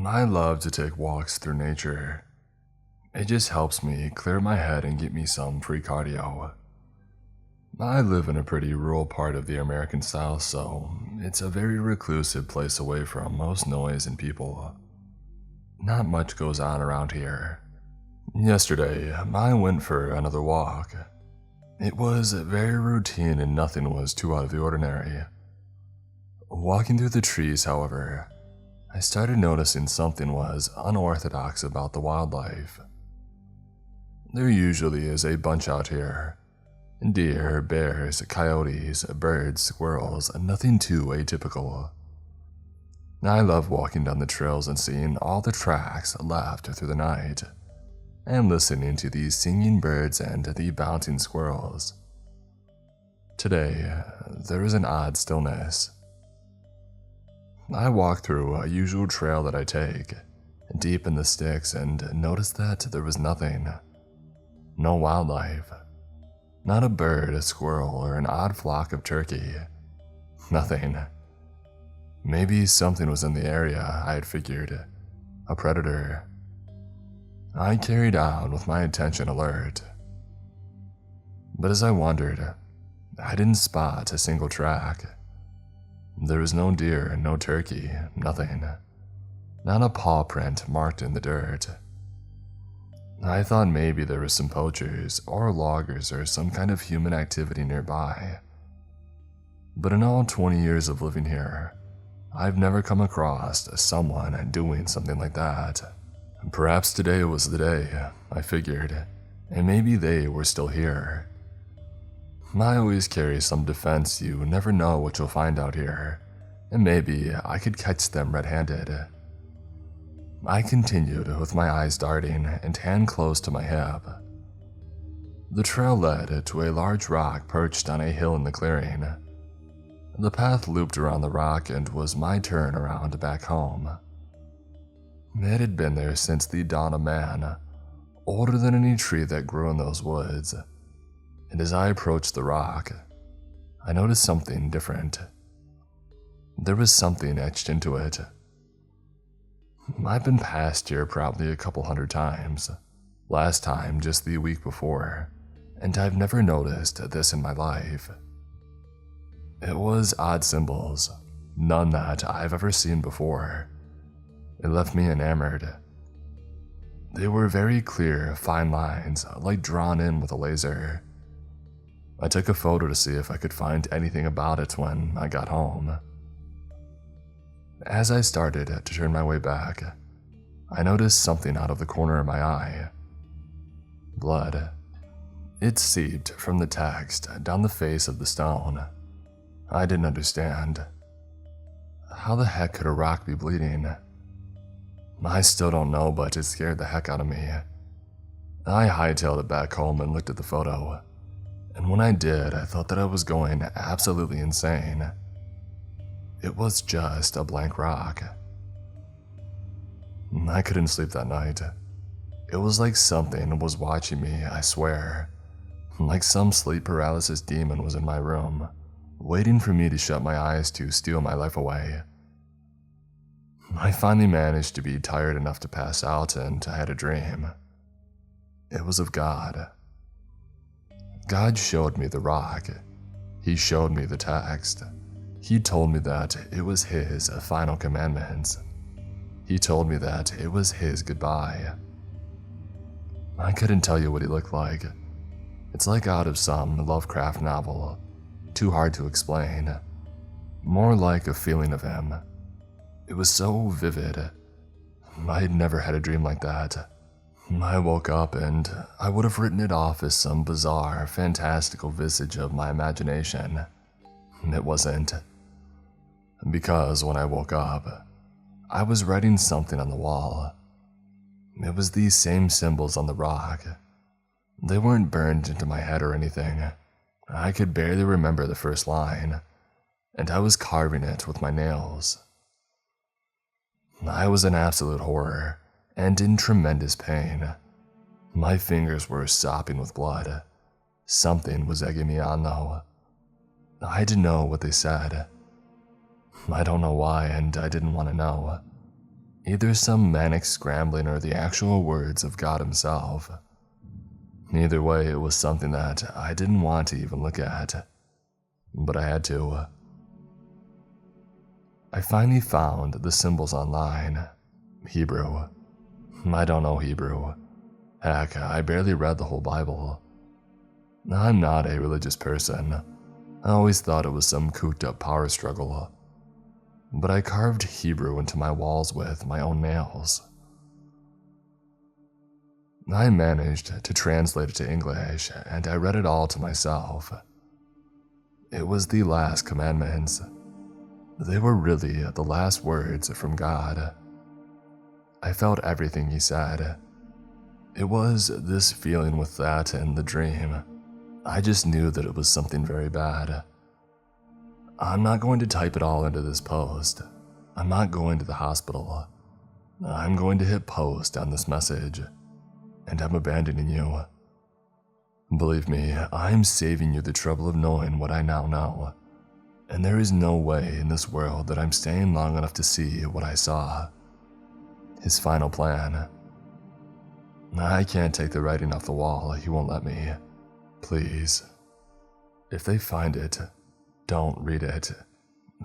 I love to take walks through nature. It just helps me clear my head and get me some free cardio. I live in a pretty rural part of the American South, so it's a very reclusive place away from most noise and people. Not much goes on around here. Yesterday, I went for another walk. It was very routine and nothing was too out of the ordinary. Walking through the trees, however, I started noticing something was unorthodox about the wildlife. There usually is a bunch out here. Deer, bears, coyotes, birds, squirrels, nothing too atypical. I love walking down the trails and seeing all the tracks left through the night, and listening to the singing birds and the bouncing squirrels. Today, there is an odd stillness. I walked through a usual trail that I take, deep in the sticks, and noticed that there was nothing. No wildlife. Not a bird, a squirrel, or an odd flock of turkey. Nothing. Maybe something was in the area, I had figured. A predator. I carried on with my attention alert. But as I wandered, I didn't spot a single track. There was no deer, no turkey, nothing. Not a paw print marked in the dirt. I thought maybe there were some poachers or loggers or some kind of human activity nearby. But in all 20 years of living here, I've never come across someone doing something like that. Perhaps today was the day, I figured, and maybe they were still here. I always carry some defense. You never know what you'll find out here, and maybe I could catch them red-handed. I continued with my eyes darting and hand close to my hip. The trail led to a large rock perched on a hill in the clearing. The path looped around the rock and was my turn around back home. It had been there since the dawn of man, older than any tree that grew in those woods. And as I approached the rock, I noticed something different. There was something etched into it. I've been past here probably a couple hundred times, last time just the week before, and I've never noticed this in my life. It was odd symbols, none that I've ever seen before. It left me enamored. They were very clear, fine lines, like drawn in with a laser. I took a photo to see if I could find anything about it when I got home. As I started to turn my way back, I noticed something out of the corner of my eye. Blood. It seeped from the text down the face of the stone. I didn't understand. How the heck could a rock be bleeding? I still don't know, but it scared the heck out of me. I hightailed it back home and looked at the photo. And when I did, I thought that I was going absolutely insane. It was just a blank rock. I couldn't sleep that night. It was like something was watching me, I swear. Like some sleep paralysis demon was in my room, waiting for me to shut my eyes to steal my life away. I finally managed to be tired enough to pass out, and I had a dream. It was of God. God showed me the rock. He showed me the text. He told me that it was his final commandments. He told me that it was his goodbye. I couldn't tell you what he looked like. It's like out of some Lovecraft novel. Too hard to explain. More like a feeling of him. It was so vivid. I had never had a dream like that. I woke up and I would have written it off as some bizarre, fantastical visage of my imagination. It wasn't. Because when I woke up, I was writing something on the wall. It was these same symbols on the rock. They weren't burned into my head or anything. I could barely remember the first line, and I was carving it with my nails. I was in absolute horror and in tremendous pain. My fingers were sopping with blood. Something was egging me on though. I didn't know what they said. I don't know why, and I didn't want to know. either some manic scrambling or the actual words of God himself. Either way, it was something that I didn't want to even look at, but I had to. I finally found the symbols online. Hebrew. I don't know Hebrew. Heck, I barely read the whole Bible. I'm not a religious person. I always thought it was some cooped up power struggle. But I carved Hebrew into my walls with my own nails. I managed to translate it to English, and I read it all to myself. It was the last commandments. They were really the last words from God. I felt everything he said. It was this feeling with that and the dream. I just knew that it was something very bad. I'm not going to type it all into this post. I'm not going to the hospital. I'm going to hit post on this message, and I'm abandoning you. Believe me, I'm saving you the trouble of knowing what I now know, and there is no way in this world that I'm staying long enough to see what I saw. His final plan. I can't take the writing off the wall, he won't let me. Please. If they find it, don't read it.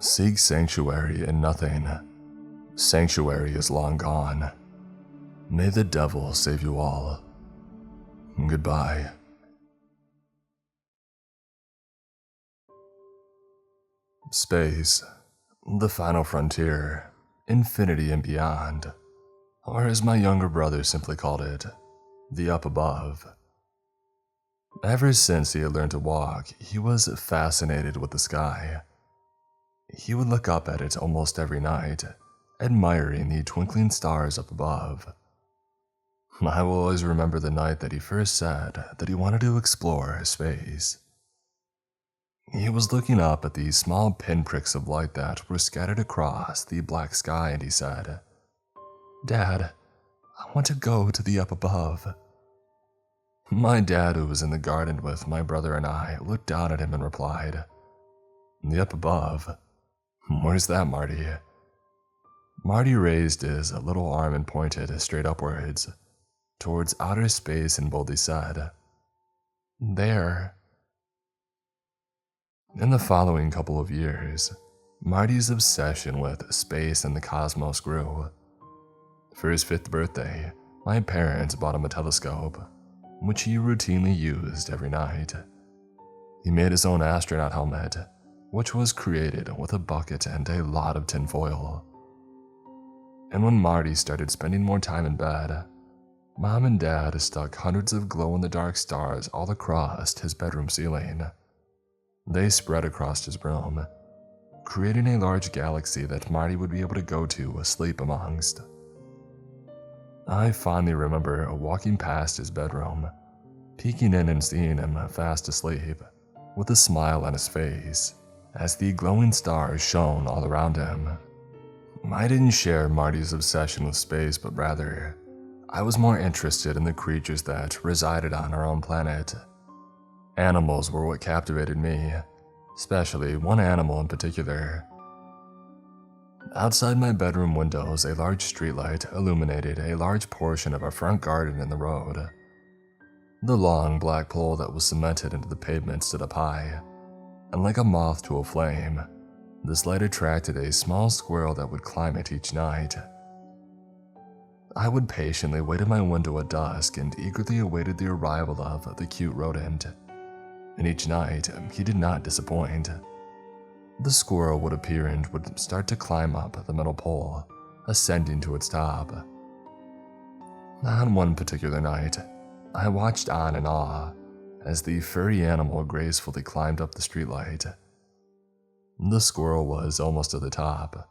Seek sanctuary in nothing. Sanctuary is long gone. May the devil save you all. Goodbye. Space. The final frontier. Infinity and beyond. Or as my younger brother simply called it, the up above. Ever since he had learned to walk, he was fascinated with the sky. He would look up at it almost every night, admiring the twinkling stars up above. I will always remember the night that he first said that he wanted to explore space. He was looking up at the small pinpricks of light that were scattered across the black sky, and he said, "Dad, I want to go to the up above." My dad, who was in the garden with my brother and I, looked down at him and replied, "The up above? Where's that, Marty?" Marty raised his little arm and pointed straight upwards, towards outer space, and boldly said, "There." In the following couple of years, Marty's obsession with space and the cosmos grew. For his 5th birthday, my parents bought him a telescope, which he routinely used every night. He made his own astronaut helmet, which was created with a bucket and a lot of tinfoil. And when Marty started spending more time in bed, Mom and Dad stuck hundreds of glow-in-the-dark stars all across his bedroom ceiling. They spread across his room, creating a large galaxy that Marty would be able to go to sleep amongst. I fondly remember walking past his bedroom, peeking in and seeing him fast asleep, with a smile on his face, as the glowing stars shone all around him. I didn't share Marty's obsession with space, but rather, I was more interested in the creatures that resided on our own planet. Animals were what captivated me, especially one animal in particular. Outside my bedroom windows, a large streetlight illuminated a large portion of our front garden and the road. The long black pole that was cemented into the pavement stood up high, and like a moth to a flame, this light attracted a small squirrel that would climb it each night. I would patiently wait at my window at dusk and eagerly awaited the arrival of the cute rodent. And each night, he did not disappoint. The squirrel would appear and would start to climb up the metal pole, ascending to its top. On one particular night, I watched on in awe as the furry animal gracefully climbed up the streetlight. The squirrel was almost at the top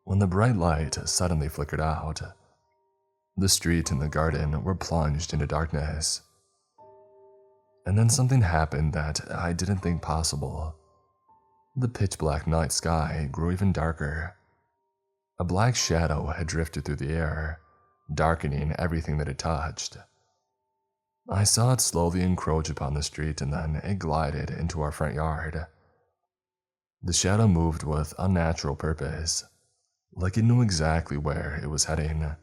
when the bright light suddenly flickered out. The street and the garden were plunged into darkness. And then something happened that I didn't think possible. The pitch-black night sky grew even darker. A black shadow had drifted through the air, darkening everything that it touched. I saw it slowly encroach upon the street, and then it glided into our front yard. The shadow moved with unnatural purpose, like it knew exactly where it was heading.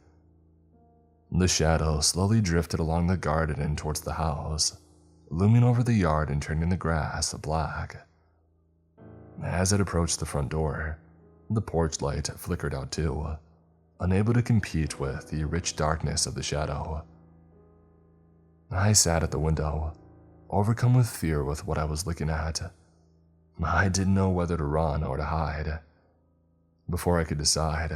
The shadow slowly drifted along the garden and towards the house, looming over the yard and turning the grass black. As it approached the front door, the porch light flickered out too, unable to compete with the rich darkness of the shadow. I sat at the window, overcome with fear with what I was looking at. I didn't know whether to run or to hide. Before I could decide,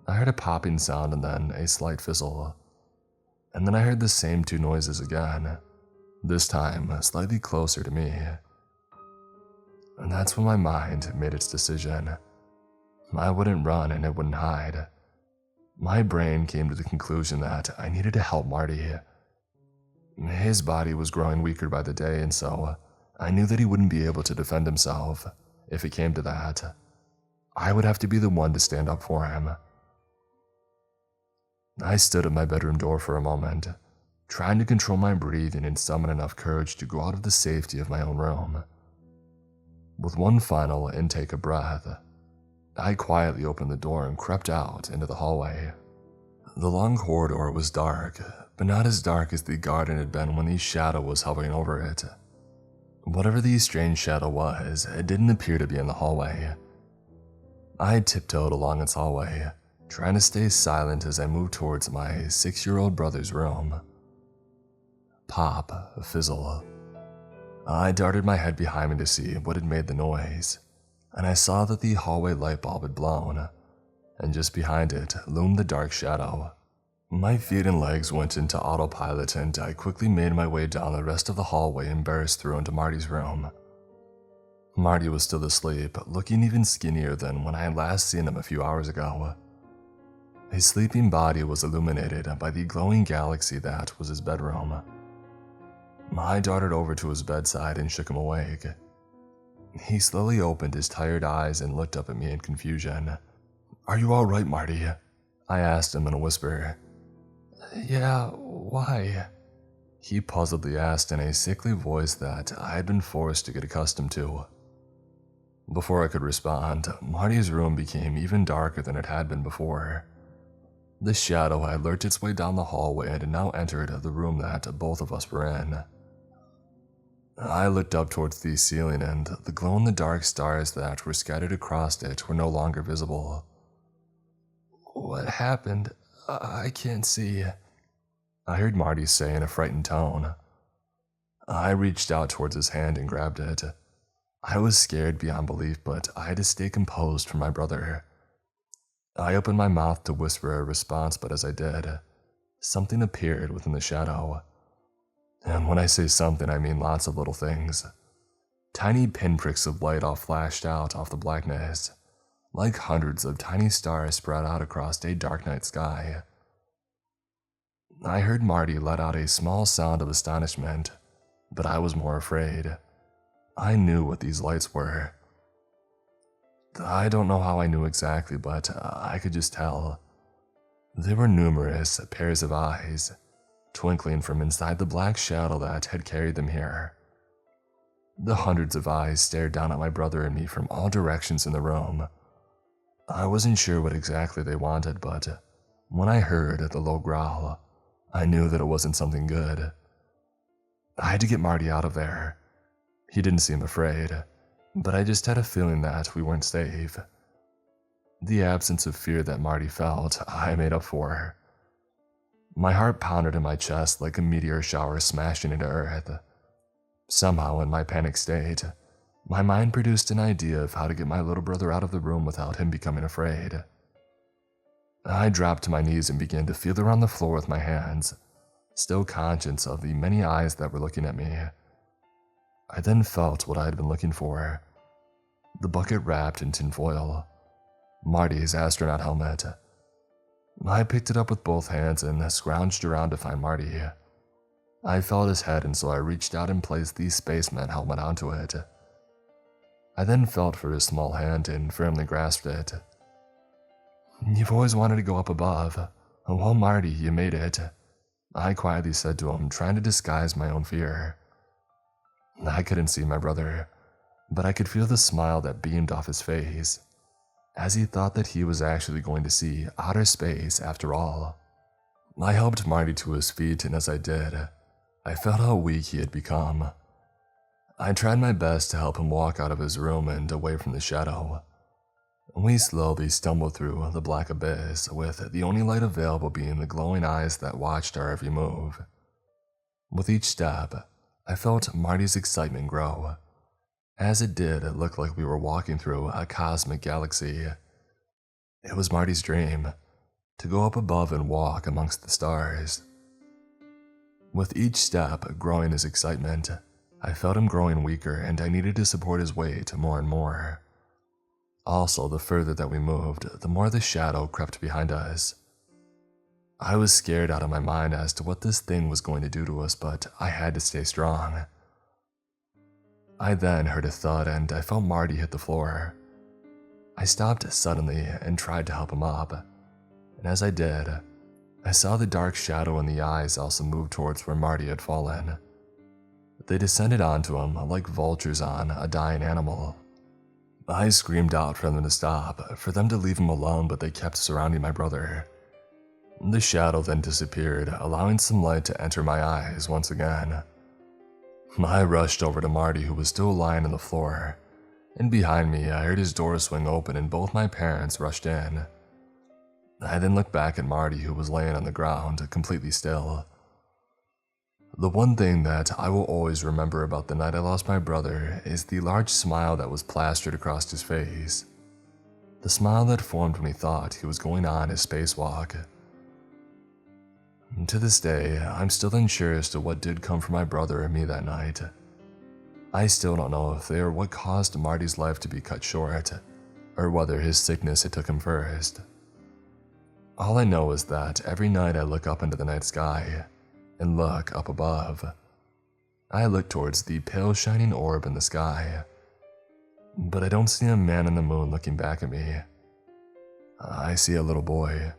I heard a popping sound and then a slight fizzle. And then I heard the same two noises again, this time slightly closer to me. And that's when my mind made its decision. I wouldn't run and it wouldn't hide. My brain came to the conclusion that I needed to help Marty. His body was growing weaker by the day, and so I knew that he wouldn't be able to defend himself if it came to that. I would have to be the one to stand up for him. I stood at my bedroom door for a moment, trying to control my breathing and summon enough courage to go out of the safety of my own room. With one final intake of breath, I quietly opened the door and crept out into the hallway. The long corridor was dark, but not as dark as the garden had been when the shadow was hovering over it. Whatever the strange shadow was, it didn't appear to be in the hallway. I tiptoed along its hallway, trying to stay silent as I moved towards my 6-year-old brother's room. Pop, fizzle. I darted my head behind me to see what had made the noise, and I saw that the hallway light bulb had blown, and just behind it loomed the dark shadow. My feet and legs went into autopilot and I quickly made my way down the rest of the hallway and burst through into Marty's room. Marty was still asleep, looking even skinnier than when I had last seen him a few hours ago. His sleeping body was illuminated by the glowing galaxy that was his bedroom. I darted over to his bedside and shook him awake. He slowly opened his tired eyes and looked up at me in confusion. "Are you all right, Marty?" I asked him in a whisper. "Yeah, why?" he puzzledly asked in a sickly voice that I had been forced to get accustomed to. Before I could respond, Marty's room became even darker than it had been before. The shadow had lurked its way down the hallway and had now entered the room that both of us were in. I looked up towards the ceiling and the glow-in-the-dark stars that were scattered across it were no longer visible. "What happened? I can't see," I heard Marty say in a frightened tone. I reached out towards his hand and grabbed it. I was scared beyond belief, but I had to stay composed for my brother. I opened my mouth to whisper a response, but as I did, something appeared within the shadow. And when I say something, I mean lots of little things. Tiny pinpricks of light all flashed out off the blackness, like hundreds of tiny stars spread out across a dark night sky. I heard Marty let out a small sound of astonishment, but I was more afraid. I knew what these lights were. I don't know how I knew exactly, but I could just tell. There were numerous pairs of eyes, twinkling from inside the black shadow that had carried them here. The hundreds of eyes stared down at my brother and me from all directions in the room. I wasn't sure what exactly they wanted, but when I heard the low growl, I knew that it wasn't something good. I had to get Marty out of there. He didn't seem afraid, but I just had a feeling that we weren't safe. The absence of fear that Marty felt, I made up for. My heart pounded in my chest like a meteor shower smashing into earth. Somehow, in my panic state, my mind produced an idea of how to get my little brother out of the room without him becoming afraid. I dropped to my knees and began to feel around the floor with my hands, still conscious of the many eyes that were looking at me. I then felt what I had been looking for. The bucket wrapped in tinfoil. Marty's astronaut helmet. I picked it up with both hands and scrounged around to find Marty. I felt his head, and so I reached out and placed the spaceman helmet onto it. I then felt for his small hand and firmly grasped it. "You've always wanted to go up above. Well, Marty, you made it," I quietly said to him, trying to disguise my own fear. I couldn't see my brother, but I could feel the smile that beamed off his face. as he thought that he was actually going to see outer space after all. I helped Marty to his feet, and as I did, I felt how weak he had become. I tried my best to help him walk out of his room and away from the shadow. We slowly stumbled through the black abyss, with the only light available being the glowing eyes that watched our every move. With each step, I felt Marty's excitement grow. As it did, it looked like we were walking through a cosmic galaxy. It was Marty's dream, to go up above and walk amongst the stars. With each step growing his excitement, I felt him growing weaker, and I needed to support his weight more and more. Also, the further that we moved, the more the shadow crept behind us. I was scared out of my mind as to what this thing was going to do to us, but I had to stay strong. I then heard a thud, and I felt Marty hit the floor. I stopped suddenly and tried to help him up, and as I did, I saw the dark shadow in the eyes also move towards where Marty had fallen. They descended onto him like vultures on a dying animal. I screamed out for them to stop, for them to leave him alone, but they kept surrounding my brother. The shadow then disappeared, allowing some light to enter my eyes once again. I rushed over to Marty, who was still lying on the floor, and behind me I heard his door swing open and both my parents rushed in. I then looked back at Marty, who was laying on the ground, completely still. The one thing that I will always remember about the night I lost my brother is the large smile that was plastered across his face. The smile that formed when he thought he was going on his spacewalk. To this day, I'm still unsure as to what did come from my brother and me that night. I still don't know if they are what caused Marty's life to be cut short, or whether his sickness had took him first. All I know is that every night I look up into the night sky, and look up above. I look towards the pale shining orb in the sky, but I don't see a man in the moon looking back at me. I see a little boy,